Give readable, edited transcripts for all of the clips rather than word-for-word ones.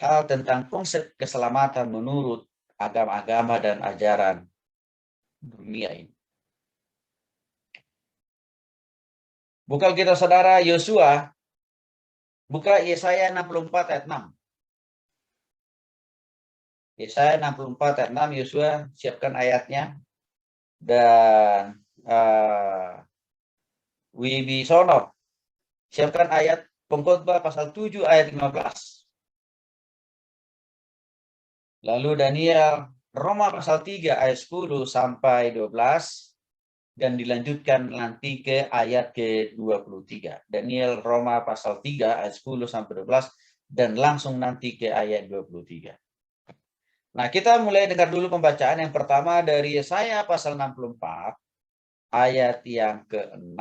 hal tentang konsep keselamatan menurut agama-agama dan ajaran dunia ini. Buka kita saudara Yosua, buka Yesaya 64 ayat 6. Yesaya 64 ayat 6, Yosua siapkan ayatnya. Dan Wibisono, siapkan ayat Pengkhotbah pasal 7 ayat 15. Lalu Daniel, Roma pasal 3 ayat 10 sampai 12. Dan dilanjutkan nanti ke ayat ke-23. Daniel Roma pasal 3 ayat 10 sampai 12 dan langsung nanti ke ayat 23. Nah, kita mulai dengar dulu pembacaan yang pertama dari Yesaya pasal 64 ayat yang ke-6.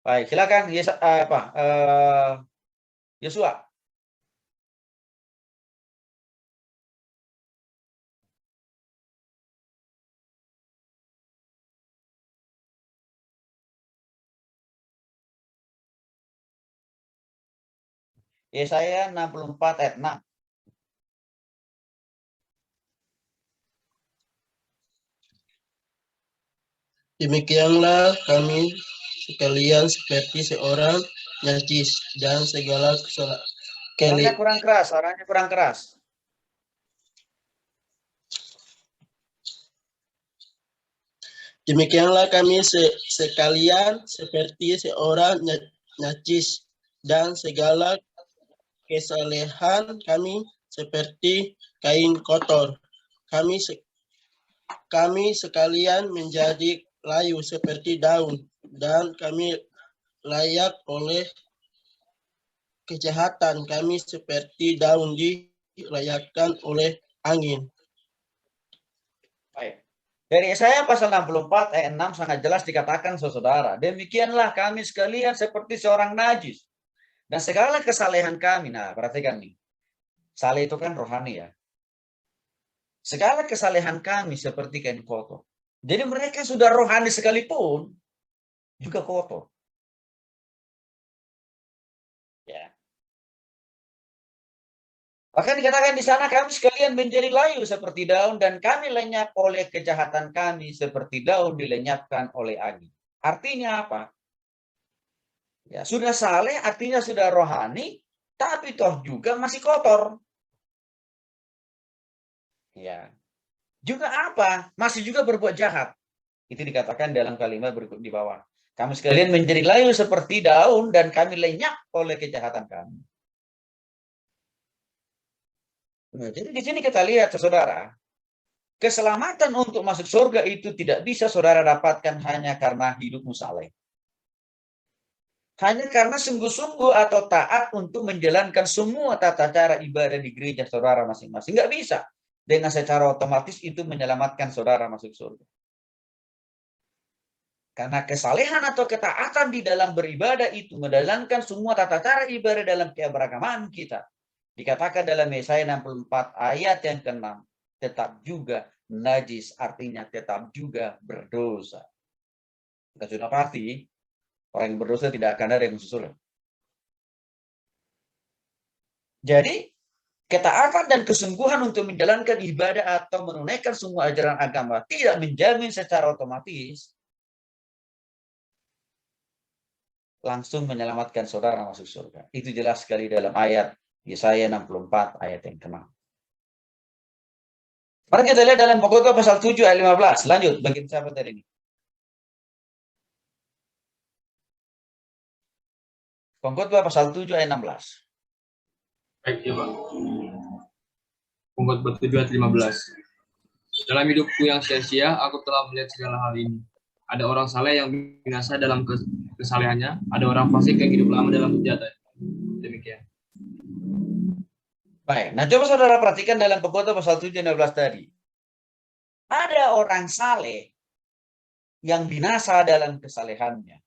Baik, silakan Yosua. Yesaya 64 ayat 6. Demikianlah kami sekalian seperti seorang najis dan segala Suaranya kurang keras. Demikianlah kami sekalian seperti seorang najis dan segala kesalehan kami seperti kain kotor. Kami sekalian menjadi layu seperti daun dan kami layak oleh kejahatan kami seperti daun dilayakkan oleh angin. Baik. Dari Yesaya pasal 64 ayat 6 sangat jelas dikatakan saudara, demikianlah kami sekalian seperti seorang najis dan segala kesalehan kami. Nah, perhatikan nih. Saleh itu kan rohani ya. Segala kesalehan kami seperti kain kotor. Jadi mereka sudah rohani sekalipun juga kotor. Ya. Bahkan dikatakan di sana kami sekalian menjadi layu seperti daun dan kami lenyap oleh kejahatan kami seperti daun dilenyapkan oleh angin. Artinya apa? Ya, sudah saleh artinya sudah rohani, tapi toh juga masih kotor. Ya. Juga apa? Masih juga berbuat jahat. Itu dikatakan dalam kalimat berikut di bawah. Kami sekalian menjadi layu seperti daun dan kami lenyap oleh kejahatan kami. Nah, jadi di sini kita lihat, saudara, keselamatan untuk masuk surga itu tidak bisa saudara dapatkan hanya karena hidupmu saleh. Hanya karena sungguh-sungguh atau taat untuk menjalankan semua tata cara ibadah di gereja saudara masing-masing. Nggak bisa. Dengan secara otomatis itu menyelamatkan saudara masuk surga. Karena kesalehan atau ketaatan di dalam beribadah itu menjalankan semua tata cara ibadah dalam keberagaman kita. Dikatakan dalam Yesaya 64 ayat yang ke-6, tetap juga najis, artinya tetap juga berdosa. Kita sudah pasti, orang yang berdosa tidak akan ada yang masuk surga. Jadi, ketaatan dan kesungguhan untuk menjalankan ibadah atau menunaikan semua ajaran agama tidak menjamin secara otomatis langsung menyelamatkan saudara masuk surga. Itu jelas sekali dalam ayat Yesaya 64 ayat yang ke-6. Mari kita lihat dalam Pengkhotbah pasal 7 ayat 15. Lanjut, bagian siapa tadi ini? Pengkhotbah pasal 7 ayat 16. Baik ya Pak. Pengkhotbah 7 ayat 15. Dalam hidupku yang sia-sia, aku telah melihat segala hal ini. Ada orang saleh yang binasa dalam kesalehannya, ada orang fasik yang hidup lama dalam kejahatan. Demikian. Baik, nah coba saudara perhatikan dalam Pengkhotbah pasal 7 ayat 16 tadi. Ada orang saleh yang binasa dalam kesalehannya.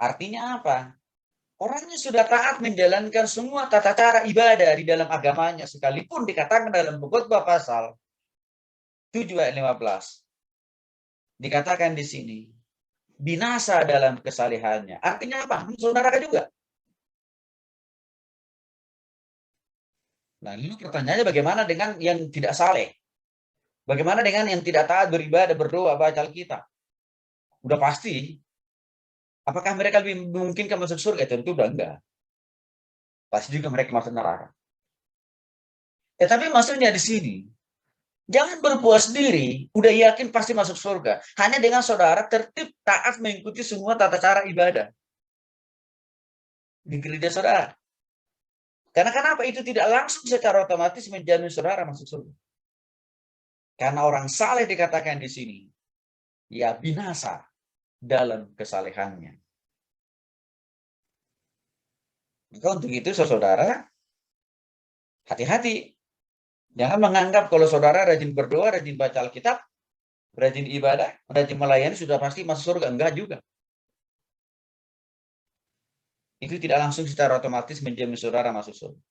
Artinya apa? Orangnya sudah taat menjalankan semua tata cara ibadah di dalam agamanya, sekalipun dikatakan dalam Pengkhotbah pasal 7 ayat 15. Dikatakan di sini, binasa dalam kesalehannya. Artinya apa? Saudara juga. Nah, lalu pertanyaannya bagaimana dengan yang tidak saleh? Bagaimana dengan yang tidak taat beribadah, berdoa, baca Alkitab? Udah pasti. Apakah mereka lebih memungkinkan masuk surga? Tentu udah enggak. Pasti juga mereka masuk neraka. Tapi maksudnya di sini, jangan berpuas diri, udah yakin pasti masuk surga. Hanya dengan saudara tertib, taat, mengikuti semua tata cara ibadah di gereja saudara. Karena kenapa? Itu tidak langsung secara otomatis menjamin saudara masuk surga. Karena orang saleh dikatakan di sini, ya binasa dalam kesalehannya. Maka untuk itu saudara, hati-hati. Jangan menganggap kalau saudara rajin berdoa, rajin baca Alkitab, rajin ibadah, rajin melayani, sudah pasti masuk surga. Enggak juga. Itu tidak langsung secara otomatis menjamin saudara masuk surga.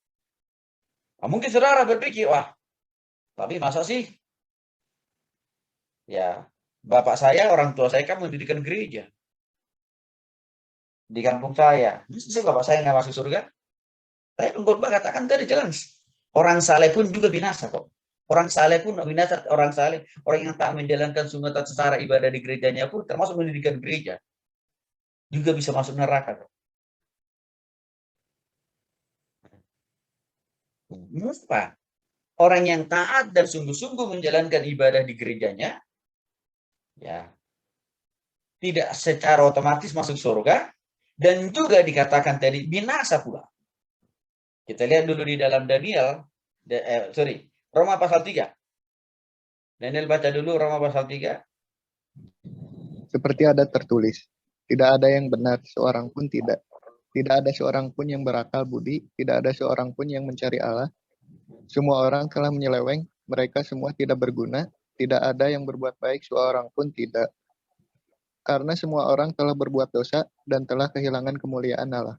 Nah, mungkin saudara berpikir, wah, tapi masa sih? Ya, bapak saya, orang tua saya kan mendirikan gereja di kampung saya. Masa sih bapak saya nggak masuk surga? Saya pengkhotbah katakan tadi jelas. Orang saleh pun juga binasa kok. Orang saleh pun binasa, orang saleh, orang yang tak menjalankan semua tata cara ibadah di gerejanya pun termasuk mendirikan gereja juga bisa masuk neraka kok. Mengapa? Orang yang taat dan sungguh-sungguh menjalankan ibadah di gerejanya, ya tidak secara otomatis masuk surga, dan juga dikatakan tadi binasa pula. Kita lihat dulu di dalam Daniel, Roma pasal 3. Daniel baca dulu Roma pasal 3. Seperti ada tertulis, tidak ada yang benar, seorang pun tidak. Tidak ada seorang pun yang berakal budi, tidak ada seorang pun yang mencari Allah. Semua orang telah menyeleweng, mereka semua tidak berguna, tidak ada yang berbuat baik, seorang pun tidak. Karena semua orang telah berbuat dosa dan telah kehilangan kemuliaan Allah.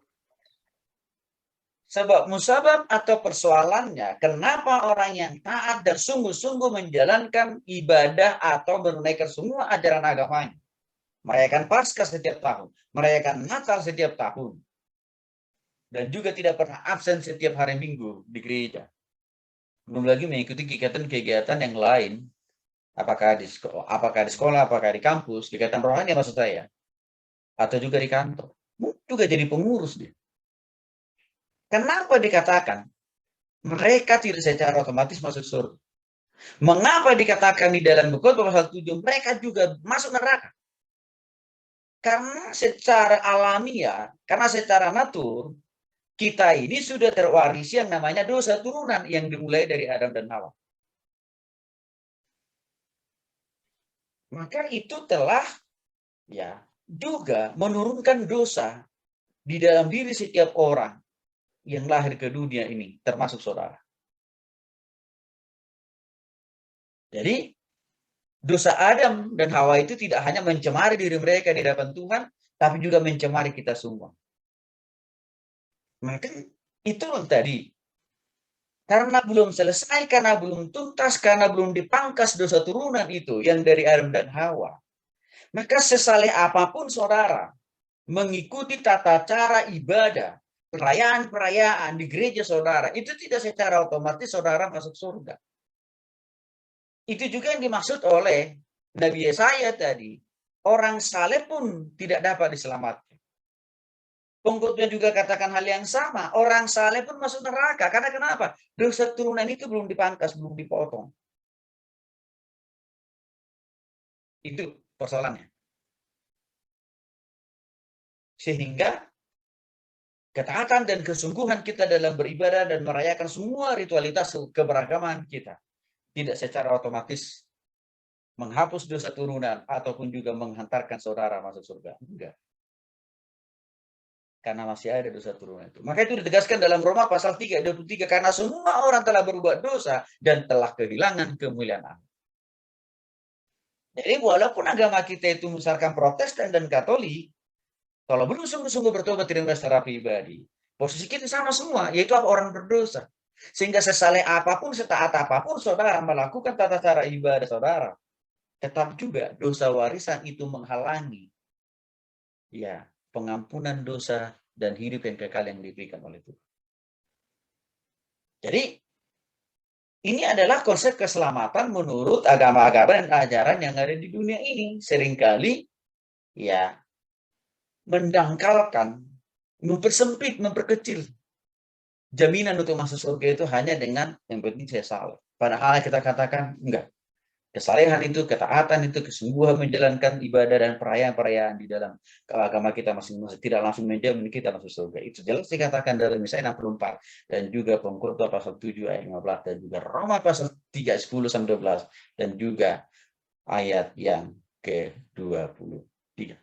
Sebab musabab atau persoalannya, kenapa orang yang taat dan sungguh-sungguh menjalankan ibadah atau menunaikan semua ajaran agamanya, merayakan Paskah setiap tahun, merayakan Natal setiap tahun, dan juga tidak pernah absen setiap hari Minggu di gereja. Belum lagi mengikuti kegiatan-kegiatan yang lain, apakah di sekolah, apakah di kampus, kegiatan rohani maksud saya, atau juga di kantor. Juga jadi pengurus dia. Kenapa dikatakan mereka tidak secara otomatis masuk surga? Mengapa dikatakan di dalam Khotbah pasal 7 mereka juga masuk neraka? Karena secara alamiah, karena secara natur, kita ini sudah terwarisi yang namanya dosa turunan yang dimulai dari Adam dan Hawa. Maka itu telah ya juga menurunkan dosa di dalam diri setiap orang yang lahir ke dunia ini, termasuk saudara. Jadi dosa Adam dan Hawa itu tidak hanya mencemari diri mereka di hadapan Tuhan, tapi juga mencemari kita semua. Maka itu tadi, karena belum selesai, karena belum tuntas, karena belum dipangkas dosa turunan itu yang dari Adam dan Hawa, maka sesaleh apapun saudara mengikuti tata cara ibadah, perayaan-perayaan di gereja saudara, itu tidak secara otomatis saudara masuk surga. Itu juga yang dimaksud oleh Nabi Yesaya tadi. Orang saleh pun tidak dapat diselamatkan. Pengkhotbah juga katakan hal yang sama. Orang saleh pun masuk neraka. Karena kenapa? Dosa turunan itu belum dipangkas, belum dipotong. Itu persoalannya. Sehingga ketaatan dan kesungguhan kita dalam beribadah dan merayakan semua ritualitas keberagaman kita tidak secara otomatis menghapus dosa turunan ataupun juga menghantarkan saudara masuk surga. Enggak. Karena masih ada dosa turunan itu. Maka itu ditegaskan dalam Roma pasal 3, 23. Karena semua orang telah berbuat dosa dan telah kehilangan kemuliaan Allah. Jadi walaupun agama kita itu misalkan Protestan dan Katolik, kalau belum sungguh-sungguh bertobat terima secara pribadi, posisi kita sama semua, yaitu orang berdosa. Sehingga sesaleh apapun, setaat apapun saudara melakukan tata cara ibadah saudara, tetap juga dosa warisan itu menghalangi ya pengampunan dosa dan hidup yang kekal yang diberikan oleh Tuhan. Jadi ini adalah konsep keselamatan menurut agama-agama dan ajaran yang ada di dunia ini. Seringkali ya mendangkalkan, mempersempit, memperkecil jaminan untuk masuk surga itu hanya dengan yang penting saya salah. Padahal kita katakan enggak. Kesalehan itu, ketaatan itu, kesungguhan menjalankan ibadah dan perayaan-perayaan di dalam agama kita masing-masing tidak langsung menjamin kita masuk surga. Itu jelas dikatakan dalam Misal 64 dan juga Pengkhotbah pasal 7 ayat 15 dan juga Roma pasal 3 10 sampai 12 dan juga ayat yang ke-23.